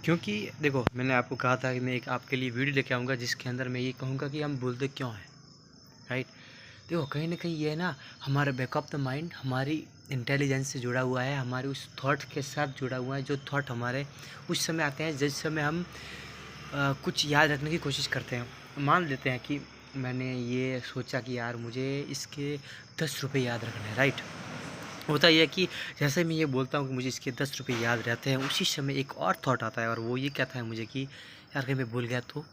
क्योंकि देखो, मैंने आपको कहा था कि मैं एक आपके लिए वीडियो लेके आऊँगा जिसके अंदर मैं ये कहूँगा कि हम भूलते क्यों हैं, राइट। देखो, कहीं ना कहीं ये है ना, हमारा बैक ऑफ द माइंड हमारी इंटेलिजेंस से जुड़ा हुआ है, हमारे उस थॉट के साथ जुड़ा हुआ है, जो थॉट हमारे उस समय आते हैं जिस समय हम कुछ याद रखने की कोशिश करते हैं। मान लेते हैं कि मैंने ये सोचा कि यार मुझे इसके 10 रुपये याद रखने हैं, राइट। होता यह है कि जैसे मैं ये बोलता हूँ कि मुझे इसके 10 रुपये याद रहते हैं, उसी समय एक और थॉट आता है और वो ये कहता है मुझे कि यार कहीं मैं भूल गया तो,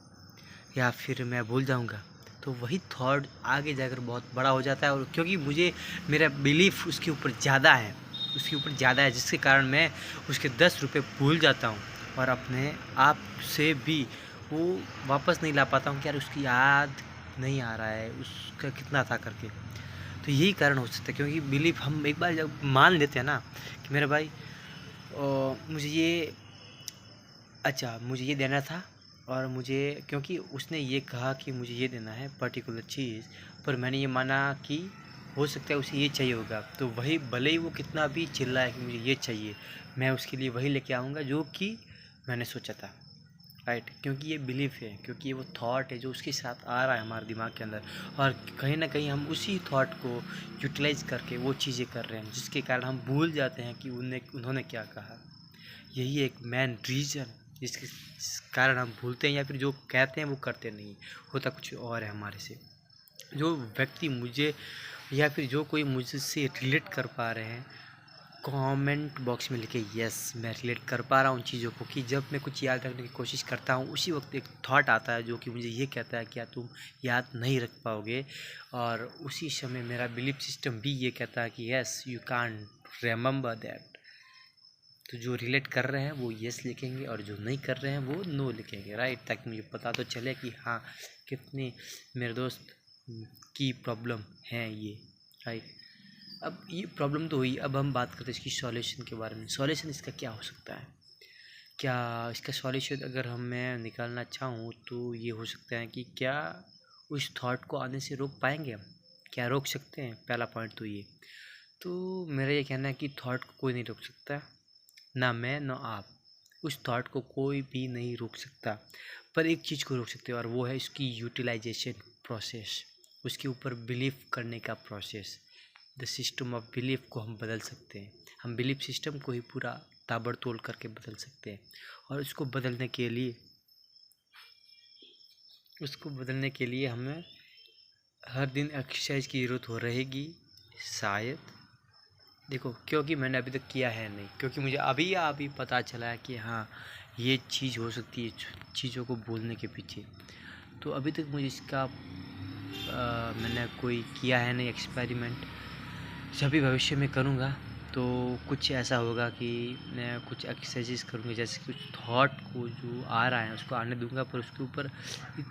या फिर मैं भूल जाऊँगा। तो वही थॉट आगे जाकर बहुत बड़ा हो जाता है, और क्योंकि मुझे मेरा बिलीफ उसके ऊपर ज़्यादा है, जिसके कारण मैं उसके 10 रुपये भूल जाता हूँ और अपने आप से भी वो वापस नहीं ला पाता हूँ कि यार उसकी याद नहीं आ रहा है उसका कितना था करके। तो यही कारण हो सकता है, क्योंकि बिलीफ हम एक बार जब मान लेते हैं ना कि मेरा भाई मुझे ये देना था, और मुझे क्योंकि उसने ये कहा कि मुझे ये देना है पर्टिकुलर चीज़, पर मैंने ये माना कि हो सकता है उसे ये चाहिए होगा, तो वही भले ही वो कितना भी चिल्लाए कि मुझे ये चाहिए, मैं उसके लिए वही लेके आऊँगा जो कि मैंने सोचा था, राइट। क्योंकि ये बिलीफ है, क्योंकि ये वो थॉट है जो उसके साथ आ रहा है हमारे दिमाग के अंदर, और कहीं ना कहीं हम उसी थॉट को यूटिलाइज करके वो चीज़ें कर रहे हैं, जिसके कारण हम भूल जाते हैं कि उन्होंने क्या कहा। यही एक मेन रीज़न जिसके कारण हम भूलते हैं, या फिर जो कहते हैं वो करते नहीं, होता कुछ और है हमारे से। जो व्यक्ति मुझे या फिर जो कोई मुझसे रिलेट कर पा रहे हैं, कमेंट बॉक्स में लिखे यस, मैं रिलेट कर पा रहा हूँ उन चीज़ों को, कि जब मैं कुछ याद रखने की कोशिश करता हूँ उसी वक्त एक थॉट आता है जो कि मुझे ये कहता है कि यार तुम याद नहीं रख पाओगे, और उसी समय मेरा बिलीफ सिस्टम भी ये कहता है कि yes you can't remember that. तो जो रिलेट कर रहे हैं वो यस लिखेंगे, और जो नहीं कर रहे हैं वो नो लिखेंगे, राइट, ताकि मुझे पता तो चले कि हाँ कितने मेरे दोस्त की प्रॉब्लम है ये, राइट। अब ये प्रॉब्लम तो हुई, अब हम बात करते हैं इसकी सॉल्यूशन के बारे में। सॉल्यूशन इसका क्या हो सकता है? क्या इसका सॉल्यूशन अगर मैं निकालना चाहूँ तो ये हो सकता है कि क्या उस थॉट को आने से रोक पाएंगे हम? क्या रोक सकते हैं? पहला पॉइंट तो ये। तो मेरा ये कहना है कि थॉट को कोई नहीं रोक सकता, ना मैं ना आप। उस थॉट को कोई भी नहीं रोक सकता, पर एक चीज़ को रोक सकते हैं, और वो है इसकी यूटिलाइजेशन प्रोसेस, उसके ऊपर बिलीव करने का process. The system of belief को हम बदल सकते हैं, हम बिलीफ सिस्टम को ही पूरा ताबड़तोड़ करके बदल सकते हैं। और उसको बदलने के लिए हमें हर दिन एक्सरसाइज की ज़रूरत हो रहेगी शायद। देखो, क्योंकि मैंने अभी तक किया है नहीं, क्योंकि मुझे अभी पता चला है कि हाँ ये चीज़ हो सकती है चीज़ों को बोलने के पीछे। तो अभी तक मुझे इसका मैंने कोई किया है नहीं एक्सपेरिमेंट। जब भी भविष्य में करूँगा तो कुछ ऐसा होगा कि मैं कुछ एक्सरसाइजेस करूँगा, जैसे कुछ थॉट को जो आ रहा है उसको आने दूंगा, पर उसके ऊपर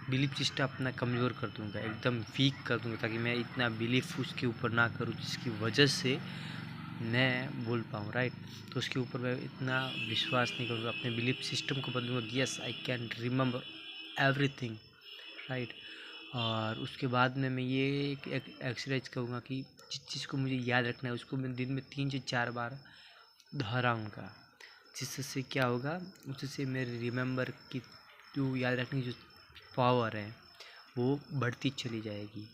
बिलीफ सिस्टम अपना कमज़ोर कर दूंगा, एकदम वीक कर दूंगा, ताकि मैं इतना बिलीफ उसके ऊपर ना करूँ जिसकी वजह से मैं बोल पाऊँ, राइट। तो उसके ऊपर मैं इतना विश्वास नहीं करूँगा, अपने बिलीफ सिस्टम को बदलूँगा, yes I can remember everything, right. और उसके बाद में मैं ये एक एक्सरसाइज करूँगा कि जिस चीज़ को मुझे याद रखना है उसको मैं दिन में 3 से 4 बार दोहराऊँगा, जिससे क्या होगा, उससे मेरे रिमेंबर की जो याद रखने की जो पावर है वो बढ़ती चली जाएगी।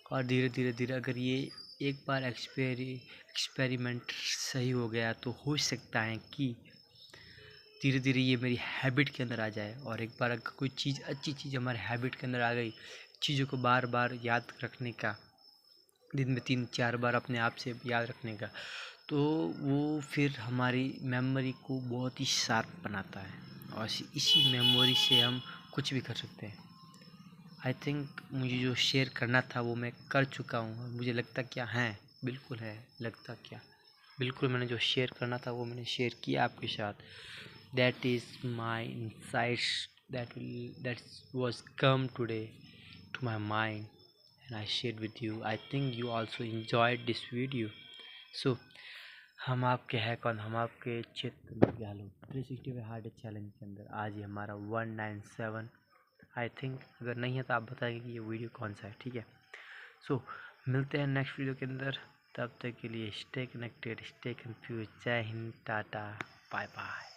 और धीरे धीरे अगर ये एक बार एक्सपेरिमेंट सही हो गया तो हो सकता है कि धीरे धीरे ये मेरी हैबिट के अंदर आ जाए। और एक बार अगर कोई चीज़ अच्छी चीज़ हमारे हैबिट के अंदर आ गई, चीज़ों को बार बार याद रखने का, दिन में 3-4 बार अपने आप से याद रखने का, तो वो फिर हमारी मेमोरी को बहुत ही शार्प बनाता है, और इसी मेमोरी से हम कुछ भी कर सकते हैं। आई थिंक मुझे जो शेयर करना था वो मैं कर चुका हूँ। मुझे लगता क्या है, बिल्कुल है, लगता क्या, बिल्कुल मैंने जो शेयर करना था वो मैंने शेयर किया आपके साथ। That is my insights that was come today to my mind, and I shared with you. I think you also enjoyed this video. So हम आपके है कौन, हम आपके क्षेत्र में क्या लोग 365 हार्ड चैलेंज के अंदर आज ही हमारा 197 आई थिंक। अगर नहीं है तो आप बताएंगे कि ये वीडियो कौन सा है, ठीक है। सो मिलते हैं नेक्स्ट वीडियो के अंदर, तब तक के लिए स्टे कनेक्टेड, स्टे कन्फ्यूज। जय हिंद, टाटा, बाय बाय।